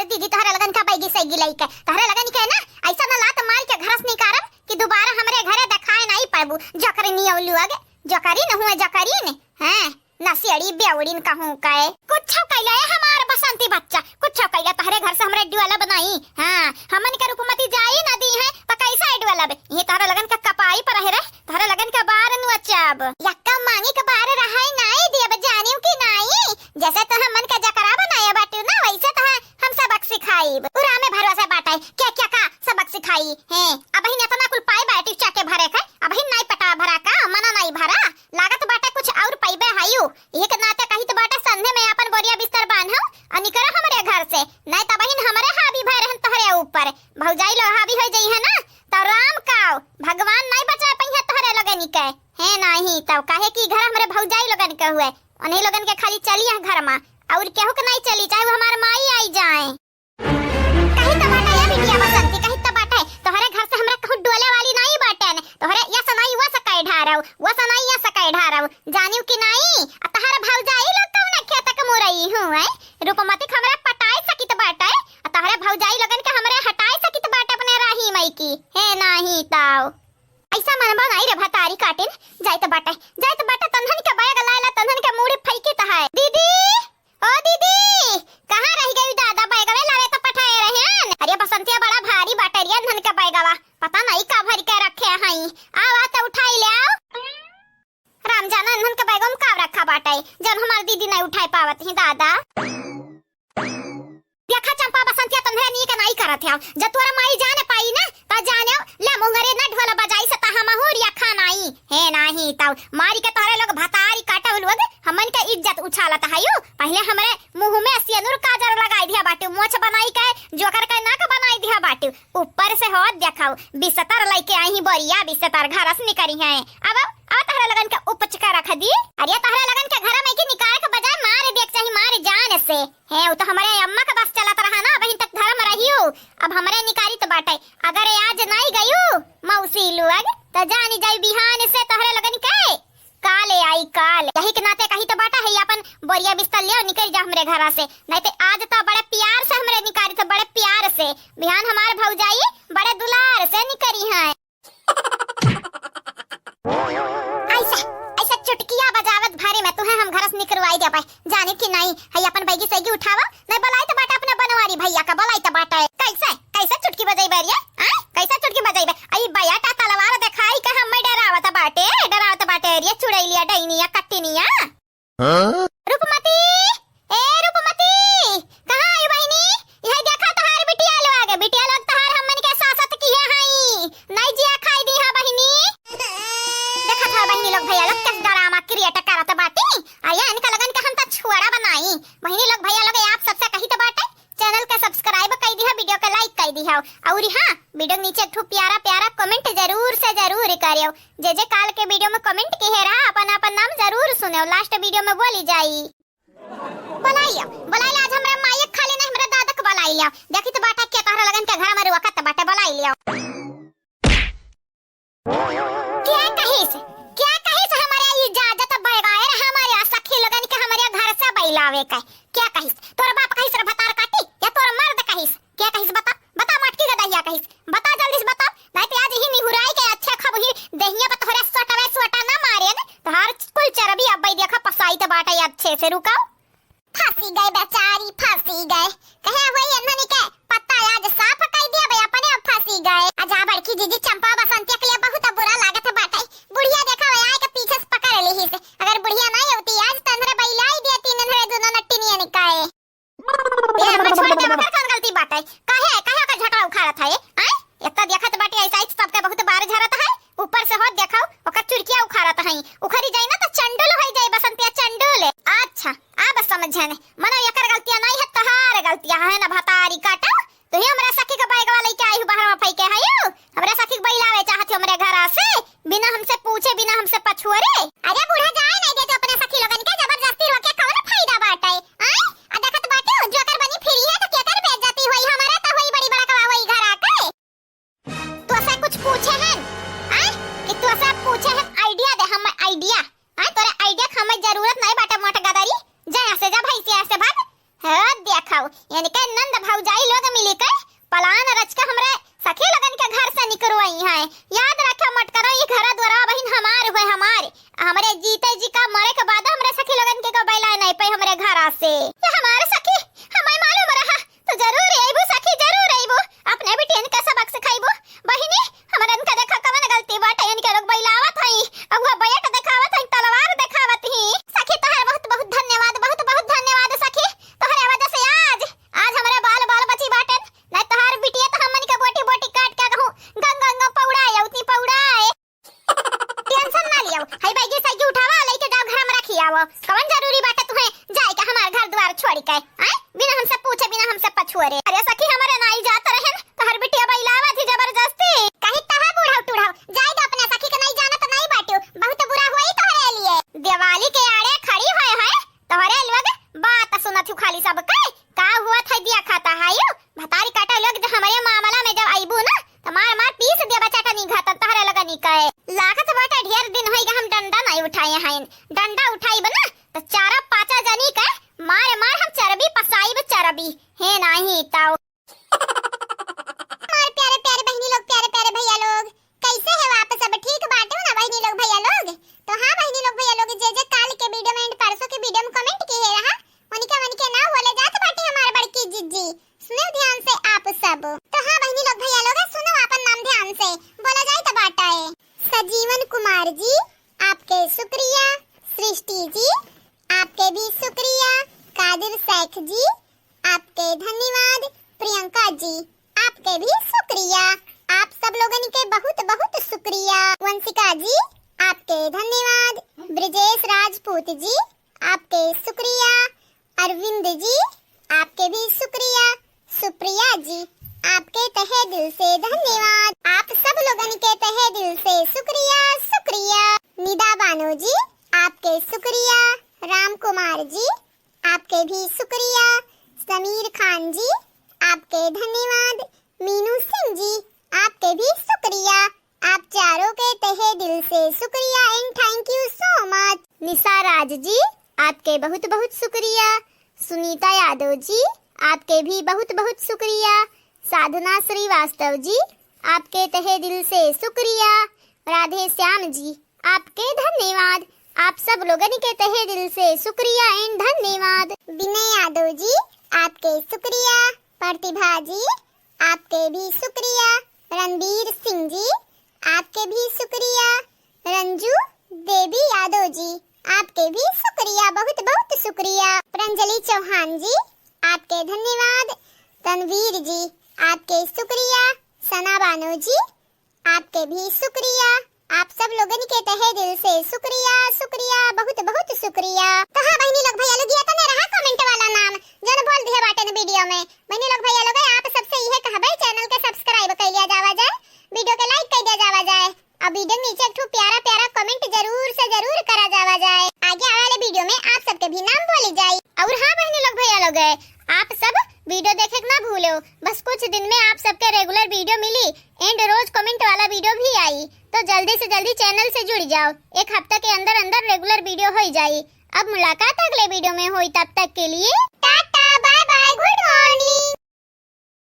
अरे दीदी तोहरे लगन का बैगी सही गिलाई के तोहरे लगन के ना ऐसा ना लात मार के घरस निकारब कि दोबारा हमरे घरे देखाए नहीं पाबू जकरी नी औलू आगे जकरी न हुए जकरी ने हैं नसियड़ी बेवड़ीन कहूं काए कुछ कैला है हमार बसंती बच्चा कुछ कैला तोहरे घर से हमरे ड्यूला बनाई हां हमन के रूपमती जाई नदी है त कैसा ड्यूला बे ये तोहरे लगन का कपाई पर है रे तोहरे लगन का बार नु अचाब यक्का मांगी के बार रहाई नहीं दिए जानियो कि नहीं जैसे तो हमन का जकरा बनाया बाटू ना वैसे तो हम सबक सिखाई उरा में भरोसा बाटाई क्या क्या का सबक सिखाई है अब ही नेता ना कुल पाई बाटी चाके भरे का अब ही नहीं पटा भरा का मना नहीं भरा लागत बाटा कुछ और पाइबे हायू एक नाते कही तो बाटा संधे में अपन बोरिया बिस्तर बांधो और निकल हमरे घर से नहीं तब ही हमरे हावी भय रहन तोहरे ऊपर भौजाई लो हावी हो जाई है ना तो राम काओ भगवान नहीं बचा पहिया तोहरे लगन के है नहीं तब काहे की घर हमरे भौजाई लगन के हुए उन्हीं लगन के खाली चली घर में और केहू के नहीं चली चाहे वो हमार माई आई जाए कहीं तो बाटा या बिटिया बसंती कहीं तो बाटा है तोहरे घर से हमरा कहू डोले वाली नहीं बाटे ने तोहरे या सनाई वो सकाई ढारव वो सनाई या सकाई ढारव जानियो कि नहीं तोहरे भौजाई लोग कौन खेत के मोरई हूं है रूपमती हमरा पटाई सकित बाटा है तोहरे भौजाई लगन के हमरे हटाई सकित बाटा अपने राही मई की है नहीं ताऊ ऐसा मनबा नहीं रे भतारी काटिन जाय तो बाटा तंधन के बैग लायला तंधन के मुड़ी फैकी त है दीदी ओ दीदी कहां रह गई दादा बैगवे लावे तो पठाए रहन अरे बसंतिया बड़ा भारी बाटरिया धन का बैगवा पता नहीं का भर के रखे हई आवा तो उठाई ले आओ राम जाना धन का बैगम का रखा बाटाई जब हमार दीदी नहीं उठाई पावत ही दादा देखा चंपा बसंतिया तन्हे नी के नहीं करत है जब तोरा माई जाने पाई ना ता जाने ले मुंगरे न ढोल बजाई से ता हमहुर या खानाई है नहीं ता मारी के तोरे लोग भतारी काटा लोग हमन के इज्जत उछालत हयू पहले हमरे मुंह में सियनुर काजर लगाई दिया बाटू मोछ बनाई के जोकर के नाक बनाई दिया बाटू ऊपर से हो देखाओ बिस्तर लेके आई बोरिया बिस्तर घरस निकरी है अब तहरा लगन के उपचका रख दी अरे तहरा लगन के घर में की निकाल के बजाय मारे देख चाही मारे जान से है वो तो हमारे अम्मा का बस चलत रहा ना बहिन तक धर्म रहियो अब हमरे निकारी तो बाटे अगर आज नहीं गयू मौसी लोग तो जानी जाई बिहान से तहरे लगन के काले आई काल यही के नाते कही तो बाटा है अपन बोरिया बिस्तर ले निकल जा हमरे घर से नहीं तो आज तो बड़े प्यार से हमरे निकारी तो बड़े प्यार से बिहान हमार भौजाई बड़े दुलार से निकरी है ऐसा चुटकिया बजावत भारे में तुम्हें हम घरस निकरवाई दे भाई जाने कि नहीं है अपन बैगी सही उठावा नहीं बलाई तो बाटा अपने बनवारी भैया का बलाई तो बाटा है कैसा चुटकी बजाई बैरिया कैसा चुटकी बजाई बे आई भैया का तलवार दिखाई के हम डरावत बाटे रे चुड़ैलिया डैनिया कट्टिनिया रूपमती ए रूपमती कहां आई बहनी यह देखा तहार बिटिया लोग तहार हमन के सासत की है हई नहीं जिया खाई दी है बहनी देखा था बहनी लोग भैया लोग किस ड्रामा क्रिएट करत बाटी आया इनका लगन के हम त छुआड़ा बनाई बहनी लोग भैया लोग आप सबसे कही तो बाटे चैनल का सब्सक्राइब कर दी है वीडियो का लाइक कर दी है और हां वीडियो नीचे एक प्यारा कमेंट जरूर से जरूर करियो जे काल के वीडियो में कमेंट की है रहा अपन नाम जरूर सुनियो लास्ट वीडियो में बोली जाई बुलाइयो आज हमरा मायक खाली नहीं हमरा दादा के बुलाई लियो देखी तो बाटा के तहरा लगन के घर में रुआ त बाटा बुलाई लियो क्या कहिस हमारे इजाजत बैगाए रहा हमारे सखी लगन के हमारे घर से बैलावे का क्या कहिस तोरा बाप कहिस रे भतार काटी या तोरा मर्द कहिस क्या कहिस बता मटकी के दहिया कहिस बता जल्दी से बता नहीं तो आज ही निहुराई के अच्छा खबही दहिया पर तोहरा सोटा ना मारे न तोहर कुल चरबी अब देखा पसाई तो बाटा अच्छे से रुकाओ फंसी गए बेचारी फंसी गए कहे हुई अन्हनी के पत्ता आज साफ कर दिया बे अपने अब फंसी गए आज बड़की दीदी चंपा बसंतिया के लिए बहुत बुरा लागत है बाटा बुढ़िया देखा आए के पीछे से पकड़ ली से अगर बुढ़िया नहीं होती आज तंदरे बैलाई देती नंदरे दोनों नट्टी नहीं निकाए ये हम छोड़ दे मगर कौन गलती बात है काहे का झगड़ा उखाड़ा था ये इतना देखत बाटे ऐसा ही सबके बहुत बार झरत है ऊपर से होत देखाओ ओकर चुरकिया उखाड़त है उखरी जाई ना तो चंडुल होई जाई बसंतिया चंडुल अच्छा अब समझे ने मनो एकर गलतियां नहीं है तहार गलतियां है ना भतारी काटा तो ही हमरा सखी के बैग वाले के आई बाहर में फैके हयो हमरा सखी के बैलावे चाहत हमरे घर से बिना हमसे पूछे बिना हमसे पछुरे अरे बूढ़ा जाए नहीं देते अपने सखी लोगन के जबरदस्ती रोके कौन फायदा बाटे आ देखत बाटे जोकर बनी फिरी है तो केकर बेइज्जती होई हमारा तो होई बड़ी बड़ा कवा होई घर आके तो ऐसा कुछ पूछे हैं कि तू ऐसा पूछे है आईडिया दे हम आईडिया तोरे आईडिया के हमें जरूरत नहीं बाटे मोटा गदारी जा ऐसे जा भाई से ऐसे भाग हाँ देखाओ यानी के नंद भौजाई के हैं बिना हमसे पूछे बिना हमसे पछुअरे। अरे सखी हमारे नाई जात रहे तो हर बिटिया बैलावा थी जबरदस्ती कहीं तहा बूढ़ा टूढ़ा जाए तो अपने सखी के नहीं जाना तो नहीं बाटियो बहुत बुरा हुई तोहरे लिए। दिवाली के आड़े खड़ी होए है तोहरे लोग बात सुनत हूं खाली सब का हुआ था दिया खाता हायो भतारी काटा लोग जो हमारे मामला में जब आईबू ना तो मार मार पीस दिया बचाटा नहीं खाता तोहरे लगा नहीं कहे लागत बाटा ढेर दिन होई हम डंडा नहीं उठाए हैं डंडा उठाई बना तो चारा पाचा जनी के मार मार हम चरबी पसाई चरबी है नहीं ताऊ। हमारे प्यारे प्यारे बहनी लोग प्यारे प्यारे भैया लोग कैसे है आप सब ठीक बाटे हो ना बहनी लोग भैया लोग। तो हाँ बहनी लोग भैया लोग जे काल के वीडियो में एंड परसों के वीडियो में कमेंट किए रहा उनके ना बोले जात बाटे हमारे बड़की जिज्जी सुनो ध्यान से आप सब। तो हाँ बहनी लोग भैया लोग सुनो अपन नाम ध्यान से बोला जाए तो बाटा है सजीवन कुमार जी आपके शुक्रिया, सृष्टि जी आपके भी शुक्रिया, कादिर शेख जी आपके धन्यवाद, प्रियंका जी आपके भी शुक्रिया, आप सब लोगों के बहुत बहुत शुक्रिया, वंशिका जी आपके धन्यवाद, ब्रिजेश राजपूत जी आपके शुक्रिया, अरविंद जी आपके भी शुक्रिया, सुप्रिया जी आपके तहे दिल से धन्यवाद, आप सब लोगों के तहे दिल से शुक्रिया शुक्रिया, निदा बानो जी आपके शुक्रिया, राम कुमार जी आपके भी शुक्रिया, समीर खान जी आपके धन्यवाद, मीनू सिंह जी आपके भी शुक्रिया, आप चारों के तहे दिल से शुक्रिया and thank you so much. Nisha Raj ji आपके बहुत बहुत शुक्रिया, सुनीता यादव जी आपके भी बहुत बहुत शुक्रिया, साधना श्रीवास्तव जी आपके तहे दिल से शुक्रिया, राधे श्याम जी आपके धन्यवाद, आप सब लोगों के तहे दिल से शुक्रिया एंड धन्यवाद, विनय यादव जी आपके शुक्रिया, प्रतिभा जी आपके भी शुक्रिया, रणबीर सिंह जी आपके भी शुक्रिया, रंजू देवी यादव जी आपके भी शुक्रिया बहुत बहुत शुक्रिया, प्रंजलि चौहान जी आपके धन्यवाद, तनवीर जी आपके शुक्रिया, सना बानो जी आपके भी शुक्रिया, आप सब लोगों के तहे दिल से शुक्रिया शुक्रिया बहुत बहुत शुक्रिया। तो हाँ बहनी लोग भैया लोग ये तो नहीं रहा कमेंट वाला नाम जो न बोल दिए बाटे ने वीडियो में। बहनी लोग भैया लोग आप सबसे यह कहबे चैनल के सब्सक्राइब कर लिया जावा जाए, वीडियो के लाइक कर दिया जावा जाए और वीडियो नीचे एक प्यारा प्यारा कमेंट जरूर से जरूर करा जावा जाए, आगे आने वाले वीडियो में आप सबके भी नाम बोली जाए। और हाँ बहनी लोग भैया लोग आप सब वीडियो देखे ना भूलो, बस कुछ दिन में आप सबके रेगुलर वीडियो मिली एंड रोज कमेंट वाला वीडियो भी आई, तो जल्दी से जल्दी चैनल से जुड़ जाओ, एक हफ्ते के अंदर अंदर रेगुलर वीडियो हो जाए। अब मुलाकात अगले वीडियो में हुई, तब तक के लिए tata bye bye good morning.